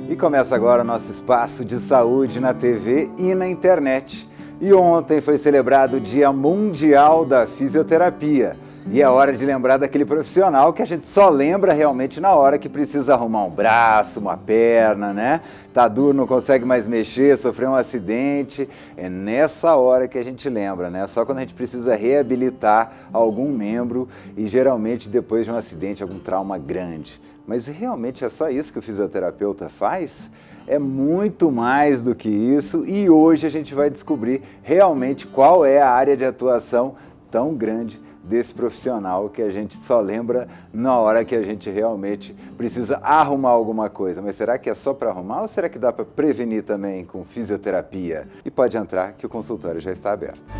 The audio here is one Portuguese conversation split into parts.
E começa agora o nosso espaço de saúde na TV e na internet. E ontem foi celebrado o Dia Mundial da Fisioterapia. E é hora de lembrar daquele profissional que a gente só lembra realmente na hora que precisa arrumar um braço, uma perna, né? Tá duro, não consegue mais mexer, sofreu um acidente. É nessa hora que a gente lembra, né? Só quando a gente precisa reabilitar algum membro e geralmente depois de um acidente, algum trauma grande. Mas realmente é só isso que o fisioterapeuta faz? É muito mais do que isso e hoje a gente vai descobrir realmente qual é a área de atuação tão grande desse profissional que a gente só lembra na hora que a gente realmente precisa arrumar alguma coisa. Mas será que é só para arrumar ou será que dá para prevenir também com fisioterapia? E pode entrar que o consultório já está aberto.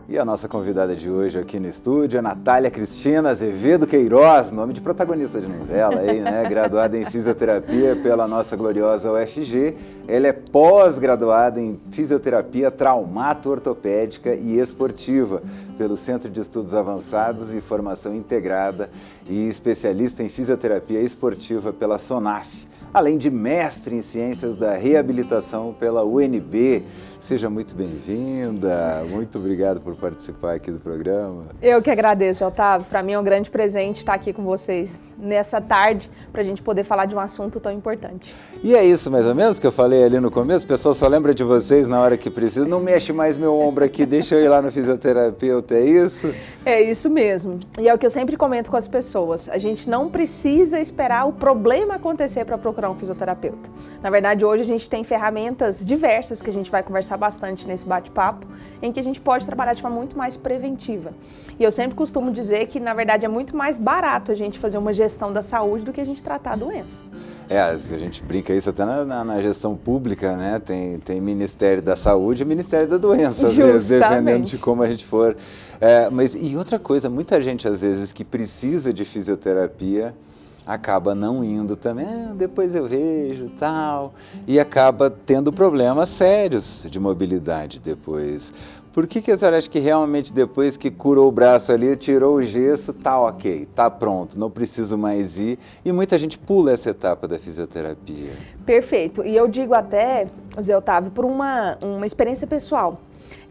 E a nossa convidada de hoje aqui no estúdio é Natália Cristina Azevedo Queiroz, nome de protagonista de novela aí, né? Graduada em fisioterapia pela nossa gloriosa UFG. Ela é pós-graduada em fisioterapia traumato-ortopédica e esportiva pelo Centro de Estudos Avançados e Formação Integrada e especialista em fisioterapia esportiva pela SONAF, além de mestre em ciências da reabilitação pela UNB. Seja muito bem-vinda, muito obrigado por participar aqui do programa. Eu que agradeço, Otávio. Para mim é um grande presente estar aqui com vocês nessa tarde para a gente poder falar de um assunto tão importante. E é isso mais ou menos que eu falei ali no começo? O pessoal só lembra de vocês na hora que precisa. Não mexe mais meu ombro aqui, deixa eu ir lá no fisioterapeuta, é isso? É isso mesmo. E é o que eu sempre comento com as pessoas. A gente não precisa esperar o problema acontecer para procurar um fisioterapeuta. Na verdade, hoje a gente tem ferramentas diversas que a gente vai conversar bastante nesse bate-papo, em que a gente pode trabalhar de forma muito mais preventiva. E eu sempre costumo dizer que, na verdade, é muito mais barato a gente fazer uma gestão da saúde do que a gente tratar a doença. É, a gente brinca isso até na gestão pública, né? Tem Ministério da Saúde e Ministério da Doença, às vezes, dependendo de como a gente for. Mas e outra coisa, muita gente, às vezes, que precisa de fisioterapia, acaba não indo também, depois eu vejo, tal, e acaba tendo problemas sérios de mobilidade depois. Por que a senhora acha que realmente depois que curou o braço ali, tirou o gesso, tá ok, tá pronto, não preciso mais ir, e muita gente pula essa etapa da fisioterapia? Perfeito, e eu digo até, Zé Otávio, por uma experiência pessoal.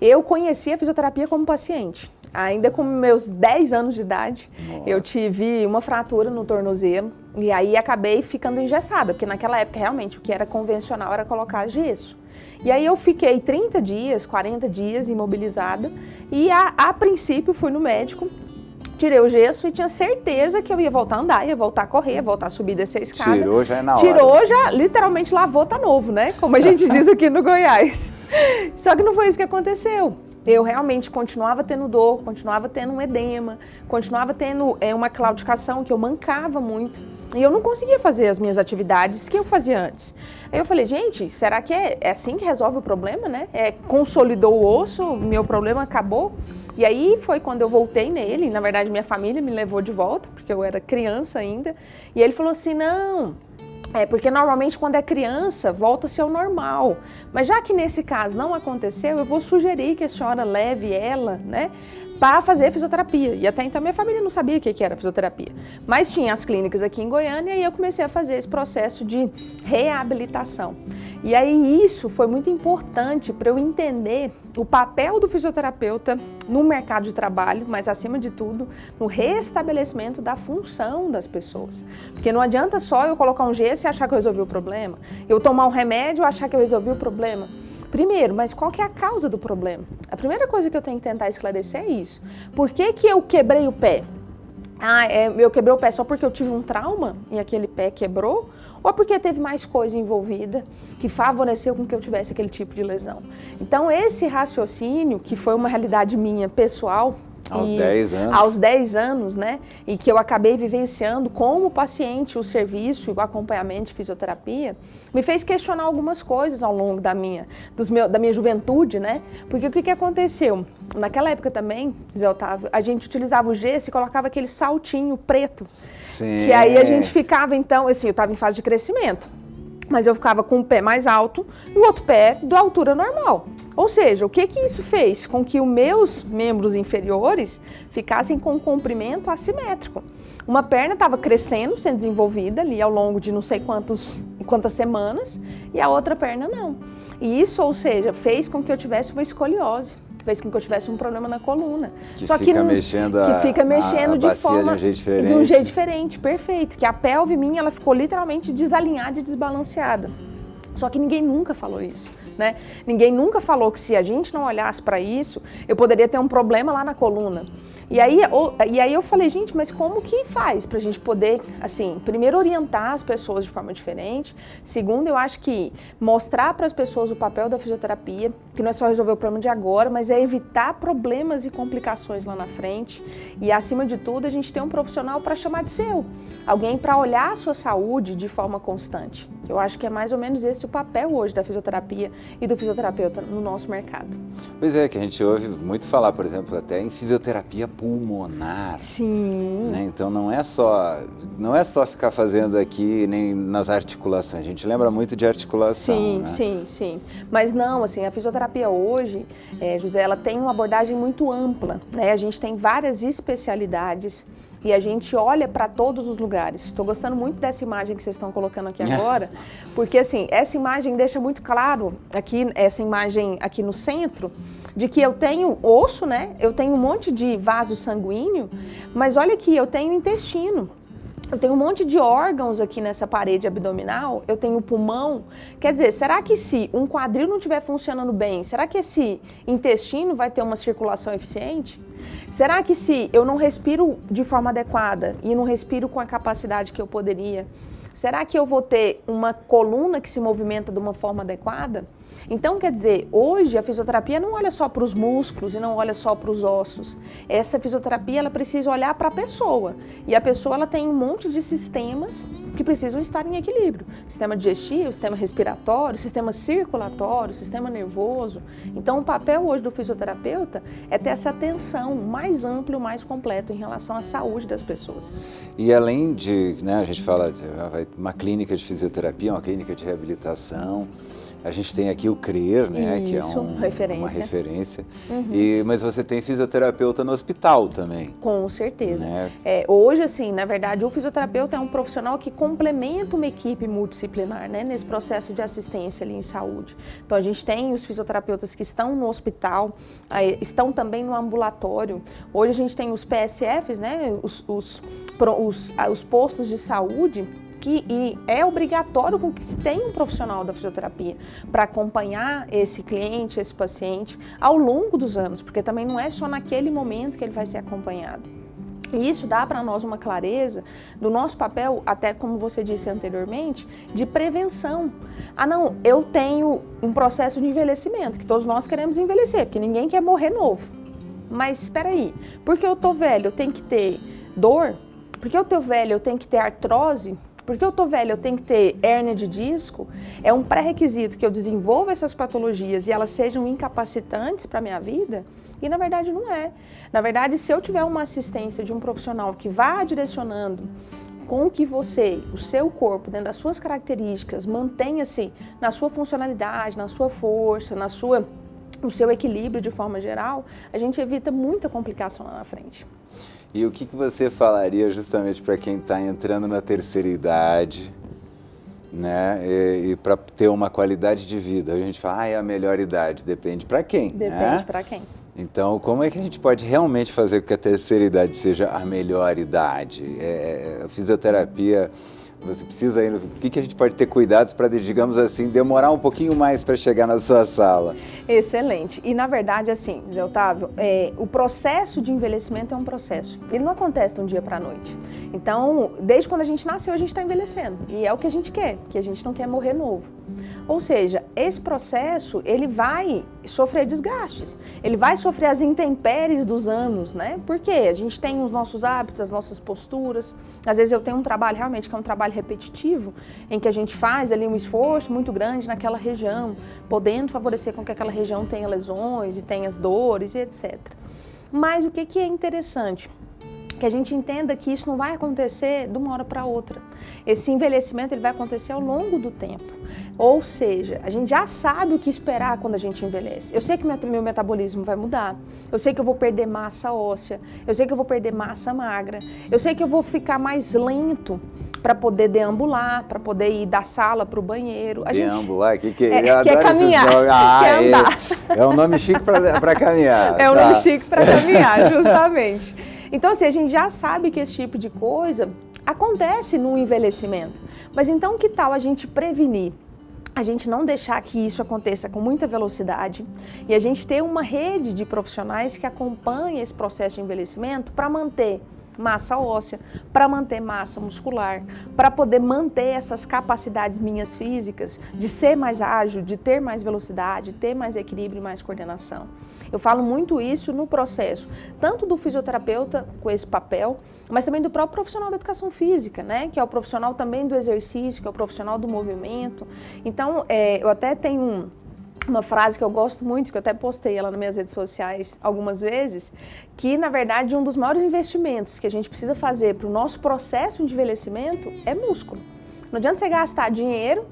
Eu conheci a fisioterapia como paciente. Ainda com meus 10 anos de idade, eu tive uma fratura no tornozelo e aí acabei ficando engessada, porque naquela época realmente o que era convencional era colocar gesso. E aí eu fiquei 30 dias, 40 dias imobilizada e a princípio fui no médico, tirei o gesso e tinha certeza que eu ia voltar a andar, ia voltar a correr, ia voltar a subir e descer a escada. Tirou já é na hora. Tirou já, literalmente lavou, tá novo, né? Como a gente diz aqui no Goiás. Só que não foi isso que aconteceu. Eu realmente continuava tendo dor, continuava tendo um edema, continuava tendo uma claudicação que eu mancava muito. E eu não conseguia fazer as minhas atividades que eu fazia antes. Aí eu falei, gente, será que é assim que resolve o problema, né? Consolidou o osso, meu problema acabou. E aí foi quando eu voltei nele, na verdade minha família me levou de volta, porque eu era criança ainda. E ele falou assim, não, porque normalmente quando é criança volta-se ao normal. Mas já que nesse caso não aconteceu, eu vou sugerir que a senhora leve ela, né, para fazer fisioterapia. E até então minha família não sabia o que era fisioterapia. Mas tinha as clínicas aqui em Goiânia e eu comecei a fazer esse processo de reabilitação. E aí isso foi muito importante para eu entender o papel do fisioterapeuta no mercado de trabalho, mas acima de tudo, no restabelecimento da função das pessoas. Porque não adianta só eu colocar um gesso e achar que eu resolvi o problema, eu tomar um remédio e achar que eu resolvi o problema. Primeiro, mas qual que é a causa do problema? A primeira coisa que eu tenho que tentar esclarecer é isso. Por que eu quebrei o pé? Eu quebrei o pé só porque eu tive um trauma e aquele pé quebrou? Ou porque teve mais coisa envolvida que favoreceu com que eu tivesse aquele tipo de lesão? Então, esse raciocínio, que foi uma realidade minha pessoal, Aos 10 anos. Aos 10 anos, né? E que eu acabei vivenciando como paciente o serviço e o acompanhamento de fisioterapia, me fez questionar algumas coisas ao longo da minha juventude, né? Porque o que aconteceu? Naquela época também, Zé Otávio, a gente utilizava o gesso e colocava aquele saltinho preto. Sim. Que aí a gente ficava, então, assim, eu estava em fase de crescimento, mas eu ficava com o pé mais alto e o outro pé da altura normal. Ou seja, o que isso fez? Com que os meus membros inferiores ficassem com um comprimento assimétrico. Uma perna estava crescendo, sendo desenvolvida ali ao longo de não sei quantas semanas, e a outra perna não. E isso, ou seja, fez com que eu tivesse uma escoliose, fez com que eu tivesse um problema na coluna. Que fica mexendo a de forma de um jeito diferente, perfeito. Que a pelve minha, ela ficou literalmente desalinhada e desbalanceada. Só que ninguém nunca falou isso, né? Ninguém nunca falou que se a gente não olhasse para isso, eu poderia ter um problema lá na coluna. E aí eu falei, gente, mas como que faz pra gente poder, assim, primeiro orientar as pessoas de forma diferente, segundo, eu acho que mostrar para as pessoas o papel da fisioterapia, que não é só resolver o problema de agora, mas é evitar problemas e complicações lá na frente, e acima de tudo, a gente tem um profissional para chamar de seu, alguém para olhar a sua saúde de forma constante. Eu acho que é mais ou menos esse o papel hoje da fisioterapia e do fisioterapeuta no nosso mercado. Pois é, que a gente ouve muito falar, por exemplo, até em fisioterapia pulmonar. Sim. Né? Então não é só ficar fazendo aqui nem nas articulações. A gente lembra muito de articulação. Sim, né? sim. Mas não, assim, a fisioterapia hoje, José, ela tem uma abordagem muito ampla, né? A gente tem várias especialidades. E a gente olha para todos os lugares. Estou gostando muito dessa imagem que vocês estão colocando aqui agora, porque assim, essa imagem deixa muito claro, aqui, essa imagem aqui no centro, de que eu tenho osso, né? Eu tenho um monte de vaso sanguíneo, mas olha aqui, eu tenho intestino. Eu tenho um monte de órgãos aqui nessa parede abdominal, eu tenho pulmão. Quer dizer, será que se um quadril não estiver funcionando bem, será que esse intestino vai ter uma circulação eficiente? Será que se eu não respiro de forma adequada e não respiro com a capacidade que eu poderia, será que eu vou ter uma coluna que se movimenta de uma forma adequada? Então, quer dizer, hoje a fisioterapia não olha só para os músculos e não olha só para os ossos. Essa fisioterapia, ela precisa olhar para a pessoa. E a pessoa, ela tem um monte de sistemas que precisam estar em equilíbrio. Sistema digestivo, sistema respiratório, sistema circulatório, sistema nervoso. Então, o papel hoje do fisioterapeuta é ter essa atenção mais ampla e mais completa em relação à saúde das pessoas. E além de, né, a gente fala de uma clínica de fisioterapia, uma clínica de reabilitação, a gente tem aqui o CRER, né, que é uma referência. Uhum. Mas você tem fisioterapeuta no hospital também. Com certeza. Né? Hoje, assim, na verdade, o fisioterapeuta é um profissional que complementa uma equipe multidisciplinar, né, nesse processo de assistência ali em saúde. Então, a gente tem os fisioterapeutas que estão no hospital, estão também no ambulatório. Hoje, a gente tem os PSFs, né, os postos de saúde, e é obrigatório com que se tenha um profissional da fisioterapia para acompanhar esse cliente, esse paciente, ao longo dos anos, porque também não é só naquele momento que ele vai ser acompanhado. E isso dá para nós uma clareza do nosso papel, até como você disse anteriormente, de prevenção. Ah não, eu tenho um processo de envelhecimento, que todos nós queremos envelhecer, porque ninguém quer morrer novo. Mas espera aí, porque eu tô velho, eu tenho que ter dor? Porque eu tô velho, eu tenho que ter artrose? Porque eu tô velha, eu tenho que ter hérnia de disco, é um pré-requisito que eu desenvolva essas patologias e elas sejam incapacitantes para a minha vida? E na verdade não é. Na verdade, se eu tiver uma assistência de um profissional que vá direcionando com que você, o seu corpo, dentro das suas características, mantenha-se na sua funcionalidade, na sua força, no seu equilíbrio de forma geral, a gente evita muita complicação lá na frente. E o que você falaria justamente para quem está entrando na terceira idade, né, e para ter uma qualidade de vida? A gente fala, é a melhor idade, depende para quem, Depende para quem. Então, como é que a gente pode realmente fazer com que a terceira idade seja a melhor idade? A fisioterapia, você precisa ir, o que a gente pode ter cuidados para, digamos assim, demorar um pouquinho mais para chegar na sua sala? Excelente. E na verdade, assim, Zé Otávio, o processo de envelhecimento é um processo. Ele não acontece de um dia para a noite. Então, desde quando a gente nasceu, a gente está envelhecendo. E é o que a gente quer, que a gente não quer morrer novo. Ou seja, esse processo, ele vai sofrer desgastes, ele vai sofrer as intempéries dos anos, né? Porque a gente tem os nossos hábitos, as nossas posturas. Às vezes eu tenho um trabalho realmente que é um trabalho repetitivo, em que a gente faz ali um esforço muito grande naquela região, podendo favorecer com que aquela região tenha lesões e tenha as dores e etc. Mas o que é interessante? que a gente entenda que isso não vai acontecer de uma hora para outra. Esse envelhecimento ele vai acontecer ao longo do tempo. Ou seja, a gente já sabe o que esperar quando a gente envelhece. Eu sei que meu metabolismo vai mudar, eu sei que eu vou perder massa óssea, eu sei que eu vou perder massa magra, eu sei que eu vou ficar mais lento para poder deambular, para poder ir da sala para o banheiro. Deambular? Que é caminhar, que é andar. É um nome chique para caminhar. É um nome chique para caminhar, justamente. Então, assim, a gente já sabe que esse tipo de coisa acontece no envelhecimento. Mas então, que tal a gente prevenir? A gente não deixar que isso aconteça com muita velocidade e a gente ter uma rede de profissionais que acompanhem esse processo de envelhecimento para manter massa óssea, para manter massa muscular, para poder manter essas capacidades minhas físicas de ser mais ágil, de ter mais velocidade, ter mais equilíbrio e mais coordenação. Eu falo muito isso no processo, tanto do fisioterapeuta com esse papel, mas também do próprio profissional da educação física, né? Que é o profissional também do exercício, que é o profissional do movimento. Então, eu até tenho uma frase que eu gosto muito, que eu até postei ela nas minhas redes sociais algumas vezes, que na verdade um dos maiores investimentos que a gente precisa fazer para o nosso processo de envelhecimento é músculo. Não adianta você gastar dinheiro,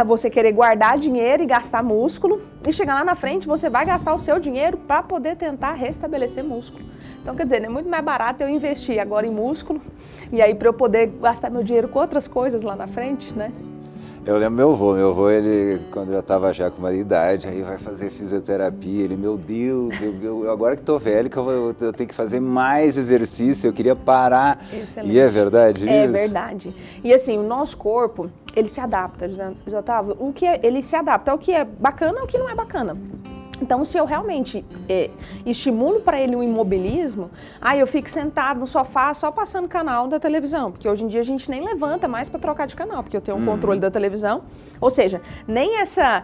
você querer guardar dinheiro e gastar músculo, e chegar lá na frente você vai gastar o seu dinheiro para poder tentar restabelecer músculo. Então, quer dizer, é muito mais barato eu investir agora em músculo, e aí para eu poder gastar meu dinheiro com outras coisas lá na frente, né? Eu lembro meu avô, ele, quando eu estava já com uma idade, aí vai fazer fisioterapia, ele, meu Deus, eu agora que estou velho, que eu tenho que fazer mais exercício, eu queria parar. Excelente. E é verdade isso? É verdade. E assim, o nosso corpo, ele se adapta, Otávio, ele se adapta ao que é bacana e ao que não é bacana. Então, se eu realmente estimulo para ele um imobilismo, eu fico sentado no sofá só passando canal da televisão, porque hoje em dia a gente nem levanta mais para trocar de canal, porque eu tenho um controle da televisão. Ou seja, nem essa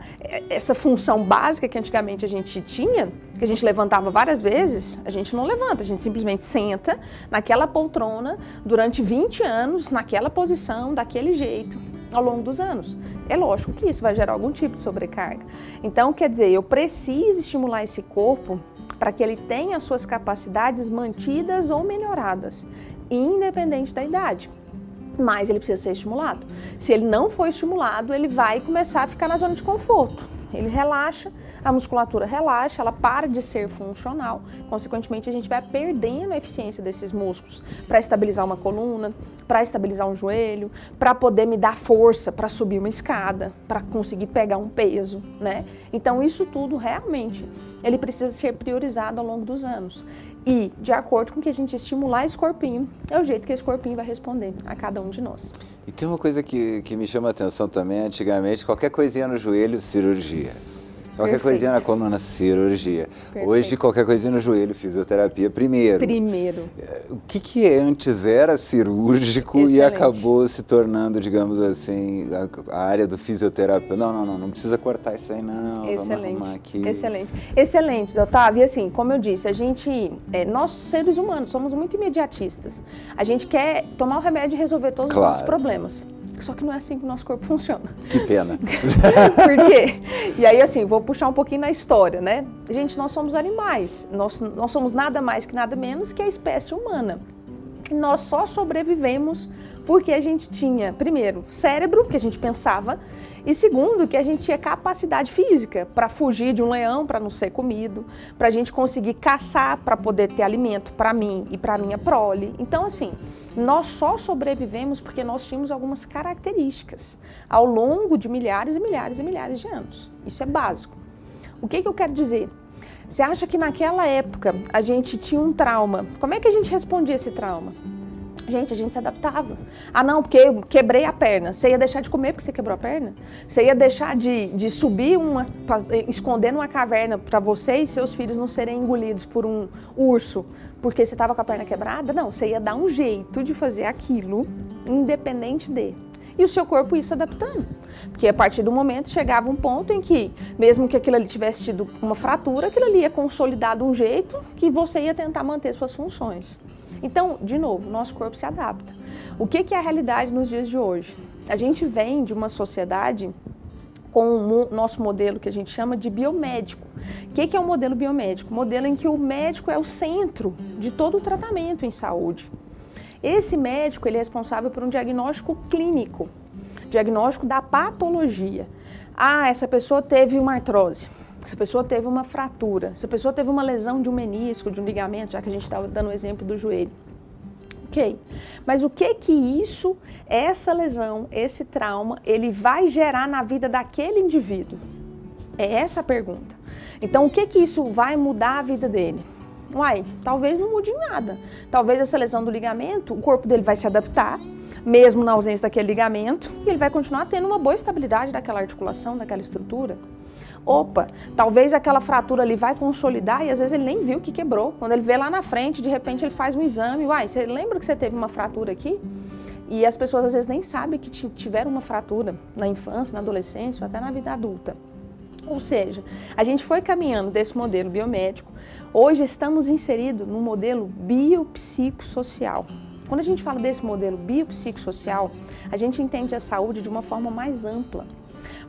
função básica que antigamente a gente tinha, que a gente levantava várias vezes, a gente não levanta, a gente simplesmente senta naquela poltrona durante 20 anos, naquela posição, daquele jeito, ao longo dos anos. É lógico que isso vai gerar algum tipo de sobrecarga. Então, quer dizer, eu preciso estimular esse corpo para que ele tenha as suas capacidades mantidas ou melhoradas, independente da idade. Mas ele precisa ser estimulado. Se ele não for estimulado, ele vai começar a ficar na zona de conforto. Ele relaxa, a musculatura relaxa, ela para de ser funcional. Consequentemente, a gente vai perdendo a eficiência desses músculos para estabilizar uma coluna, para estabilizar um joelho, para poder me dar força para subir uma escada, para conseguir pegar um peso, né? Então, isso tudo realmente, ele precisa ser priorizado ao longo dos anos. E, de acordo com que a gente estimular esse corpinho, é o jeito que esse corpinho vai responder a cada um de nós. E tem uma coisa que me chama a atenção também, antigamente, qualquer coisinha no joelho, cirurgia. Qualquer coisinha na coluna, cirurgia. Perfeito. Hoje, qualquer coisinha no joelho, fisioterapia primeiro. O que antes era cirúrgico Excelente. E acabou se tornando, digamos assim, a área do fisioterapeuta? Não precisa cortar isso aí não, Excelente. Vamos arrumar aqui. Excelente, Otávio. E assim, como eu disse, nós seres humanos somos muito imediatistas. A gente quer tomar o remédio e resolver todos os nossos problemas. Só que não é assim que o nosso corpo funciona. Que pena. Por quê? E aí, assim, vou puxar um pouquinho na história, né? Gente, nós somos animais. Nós somos nada mais que nada menos que a espécie humana. Nós só sobrevivemos porque a gente tinha, primeiro, cérebro, que a gente pensava, e segundo, que a gente tinha capacidade física para fugir de um leão, para não ser comido, para a gente conseguir caçar, para poder ter alimento para mim e para a minha prole. Então, assim, nós só sobrevivemos porque nós tínhamos algumas características ao longo de milhares e milhares e milhares de anos. Isso é básico. O que eu quero dizer? Você acha que naquela época a gente tinha um trauma? Como é que a gente respondia esse trauma? Gente, a gente se adaptava. Não, porque eu quebrei a perna. Você ia deixar de comer porque você quebrou a perna? Você ia deixar de subir, esconder numa caverna para você e seus filhos não serem engolidos por um urso porque você estava com a perna quebrada? Não, você ia dar um jeito de fazer aquilo, independente de. E o seu corpo ia se adaptando. Porque a partir do momento chegava um ponto em que, mesmo que aquilo ali tivesse tido uma fratura, aquilo ali ia consolidar de um jeito que você ia tentar manter suas funções. Então, de novo, nosso corpo se adapta. O que é a realidade nos dias de hoje? A gente vem de uma sociedade com o nosso modelo que a gente chama de biomédico. O que é o modelo biomédico? O modelo em que o médico é o centro de todo o tratamento em saúde. Esse médico ele é responsável por um diagnóstico clínico, diagnóstico da patologia. Ah, essa pessoa teve uma artrose, essa pessoa teve uma fratura, essa pessoa teve uma lesão de um menisco, de um ligamento, já que a gente estava dando o exemplo do joelho. Ok, mas o que isso, essa lesão, esse trauma, ele vai gerar na vida daquele indivíduo? É essa a pergunta. Então, o que isso vai mudar a vida dele? Uai, talvez não mude em nada. Talvez essa lesão do ligamento, o corpo dele vai se adaptar, mesmo na ausência daquele ligamento, e ele vai continuar tendo uma boa estabilidade daquela articulação, daquela estrutura. Opa, talvez aquela fratura ali vai consolidar e às vezes ele nem viu que quebrou. Quando ele vê lá na frente, de repente ele faz um exame. Uai, você lembra que você teve uma fratura aqui? E as pessoas às vezes nem sabem que tiveram uma fratura na infância, na adolescência ou até na vida adulta. Ou seja, a gente foi caminhando desse modelo biomédico. Hoje estamos inseridos no modelo biopsicossocial. Quando a gente fala desse modelo biopsicossocial, a gente entende a saúde de uma forma mais ampla.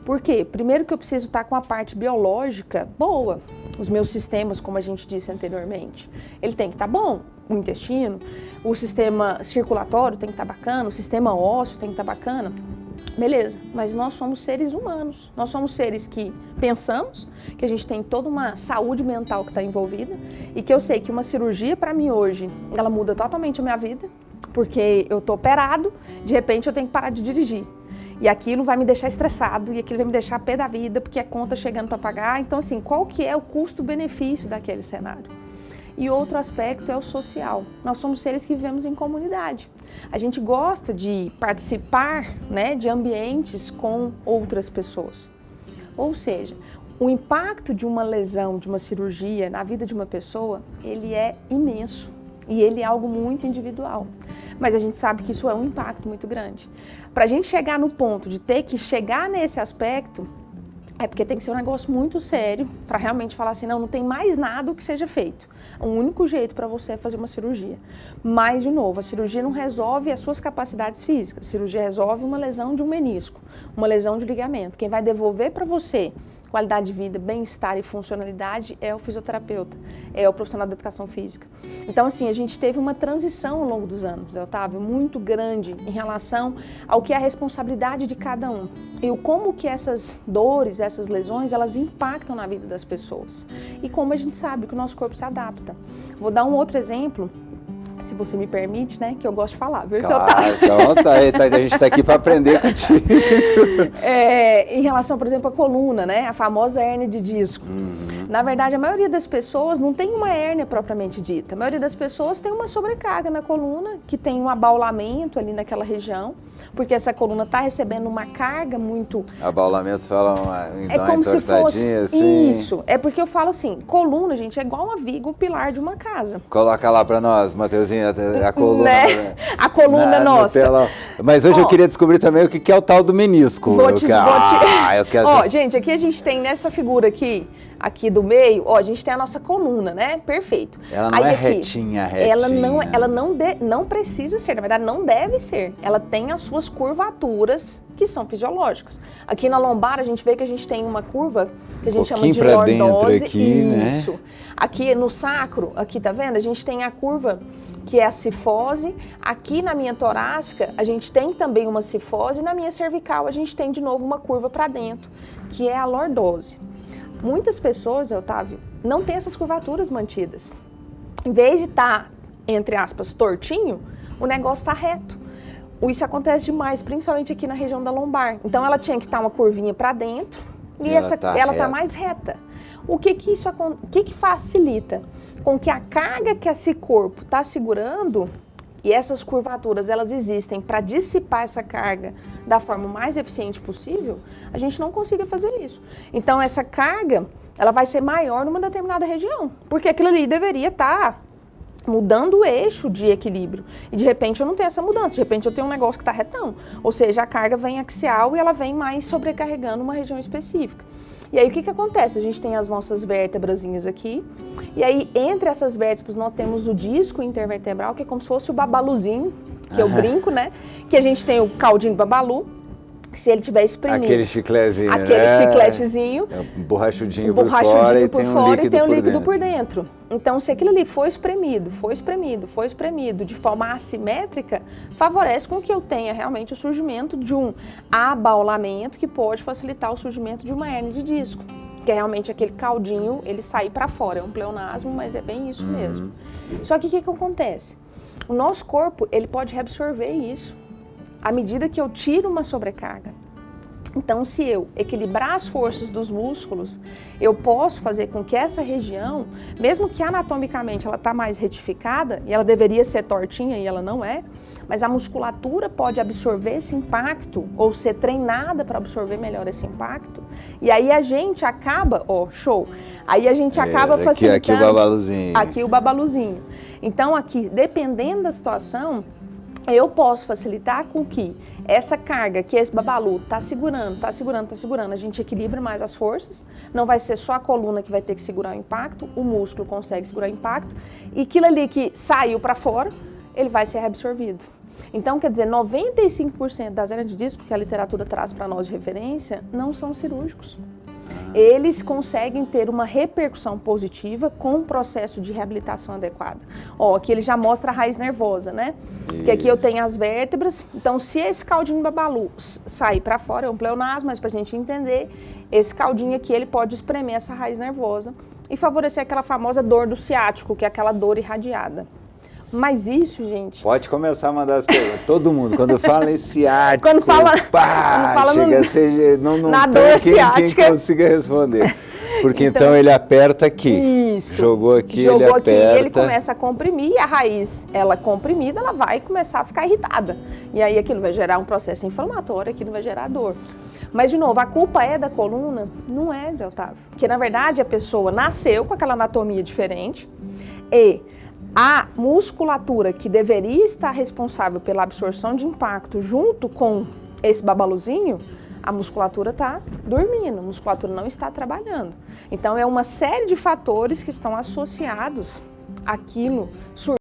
Por quê? Primeiro que eu preciso estar com a parte biológica boa, os meus sistemas, como a gente disse anteriormente. Ele tem que estar bom, o intestino, o sistema circulatório tem que estar bacana, o sistema ósseo tem que estar bacana. Beleza, mas nós somos seres humanos, nós somos seres que pensamos, que a gente tem toda uma saúde mental que está envolvida e que eu sei que uma cirurgia para mim hoje, ela muda totalmente a minha vida, porque eu estou operado, de repente eu tenho que parar de dirigir. E aquilo vai me deixar estressado, e aquilo vai me deixar a pé da vida, porque é conta chegando para pagar. Então, assim, qual que é o custo-benefício daquele cenário? E outro aspecto é o social. Nós somos seres que vivemos em comunidade. A gente gosta de participar, né, de ambientes com outras pessoas. Ou seja, o impacto de uma lesão, de uma cirurgia na vida de uma pessoa, ele é imenso. E ele é algo muito individual. Mas a gente sabe que isso é um impacto muito grande. Para a gente chegar no ponto de ter que chegar nesse aspecto, é porque tem que ser um negócio muito sério para realmente falar assim, não tem mais nada que seja feito. O único jeito para você é fazer uma cirurgia. Mas, de novo, a cirurgia não resolve as suas capacidades físicas. A cirurgia resolve uma lesão de um menisco, uma lesão de ligamento. Quem vai devolver para você qualidade de vida, bem-estar e funcionalidade é o fisioterapeuta, é o profissional da educação física. Então, assim, a gente teve uma transição ao longo dos anos, Otávio, muito grande em relação ao que é a responsabilidade de cada um e como que essas dores, essas lesões, elas impactam na vida das pessoas. E como a gente sabe que o nosso corpo se adapta. Vou dar um outro exemplo, se você me permite, né, que eu gosto de falar, viu? Claro, tá, a gente está aqui para aprender contigo. Em relação, por exemplo, à coluna, né, a famosa hérnia de disco. Na verdade, a maioria das pessoas não tem uma hérnia propriamente dita. A maioria das pessoas tem uma sobrecarga na coluna, que tem um abaulamento ali naquela região, porque essa coluna está recebendo uma carga muito... Abaulamento, fala então, é como se fosse assim. Isso, é porque eu falo assim, coluna, gente, é igual uma viga, um pilar de uma casa. Coloca lá para nós, Mateuzinha, a coluna. Né? A coluna nossa. Mas hoje eu queria descobrir também o que é o tal do menisco. Gente, aqui a gente tem nessa figura aqui do meio, a gente tem a nossa coluna, né? Perfeito. Ela não é retinha. Ela não precisa ser, na verdade não deve ser. Ela tem as suas curvaturas que são fisiológicas. Aqui na lombar a gente vê que a gente tem uma curva que a gente chama de lordose. Aqui, isso. Né? Aqui no sacro, aqui tá vendo? A gente tem a curva que é a cifose. Aqui na minha torácica a gente tem também uma cifose e na minha cervical a gente tem de novo uma curva para dentro, que é a lordose. Muitas pessoas, Otávio, não têm essas curvaturas mantidas. Em vez de estar, entre aspas, tortinho, o negócio está reto. Isso acontece demais, principalmente aqui na região da lombar. Então, ela tinha que estar uma curvinha para dentro e ela está mais reta. O que facilita? Com que a carga que esse corpo está segurando, e essas curvaturas, elas existem para dissipar essa carga da forma mais eficiente possível, a gente não consiga fazer isso. Então, essa carga, ela vai ser maior numa determinada região, porque aquilo ali deveria estar mudando o eixo de equilíbrio. E, de repente, eu não tenho essa mudança. De repente, eu tenho um negócio que está retão. Ou seja, a carga vem axial e ela vem mais sobrecarregando uma região específica. E aí, o que acontece? A gente tem as nossas vértebrazinhas aqui, e aí, entre essas vértebras, nós temos o disco intervertebral, que é como se fosse o babaluzinho, que eu brinco, né? Que a gente tem o caldinho do babalu, se ele tiver espremido. Aquele chiclezinho, chicletezinho. Borrachudinho por fora e tem um líquido por dentro. Então, se aquilo ali for espremido de forma assimétrica, favorece com que eu tenha realmente o surgimento de um abaulamento que pode facilitar o surgimento de uma hérnia de disco. Que é realmente aquele caldinho, ele sair para fora. É um pleonasmo, mas é bem isso mesmo. Só que o que acontece? O nosso corpo, ele pode reabsorver isso à medida que eu tiro uma sobrecarga. Então, se eu equilibrar as forças dos músculos, eu posso fazer com que essa região, mesmo que anatomicamente ela está mais retificada, e ela deveria ser tortinha e ela não é, mas a musculatura pode absorver esse impacto, ou ser treinada para absorver melhor esse impacto, e aí a gente acaba, show, aí a gente acaba facilitando... Aqui o babaluzinho. Aqui o babaluzinho. Então, aqui, dependendo da situação, eu posso facilitar com que essa carga que esse babalu está segurando, a gente equilibra mais as forças, não vai ser só a coluna que vai ter que segurar o impacto, o músculo consegue segurar o impacto, e aquilo ali que saiu para fora, ele vai ser reabsorvido. Então, quer dizer, 95% das hérnias de disco que a literatura traz para nós de referência não são cirúrgicos. Eles conseguem ter uma repercussão positiva com um processo de reabilitação adequado. Aqui ele já mostra a raiz nervosa, né? Porque aqui eu tenho as vértebras. Então, se esse caldinho babalu sair para fora, é um pleonasmo, mas para a gente entender, esse caldinho aqui, ele pode espremer essa raiz nervosa e favorecer aquela famosa dor do ciático, que é aquela dor irradiada. Mas isso, gente... Pode começar a mandar as perguntas. Todo mundo, quando fala em ciático, quando fala não tem quem consiga responder. Porque então ele aperta aqui. Isso. Jogou aqui, ele aperta. Ele começa a comprimir, e a raiz, ela comprimida, ela vai começar a ficar irritada. E aí aquilo vai gerar um processo inflamatório, aquilo vai gerar dor. Mas, de novo, a culpa é da coluna? Não é, de Otávio. Porque, na verdade, a pessoa nasceu com aquela anatomia diferente e... a musculatura que deveria estar responsável pela absorção de impacto junto com esse babaluzinho, a musculatura está dormindo, a musculatura não está trabalhando. Então, é uma série de fatores que estão associados àquilo surgindo.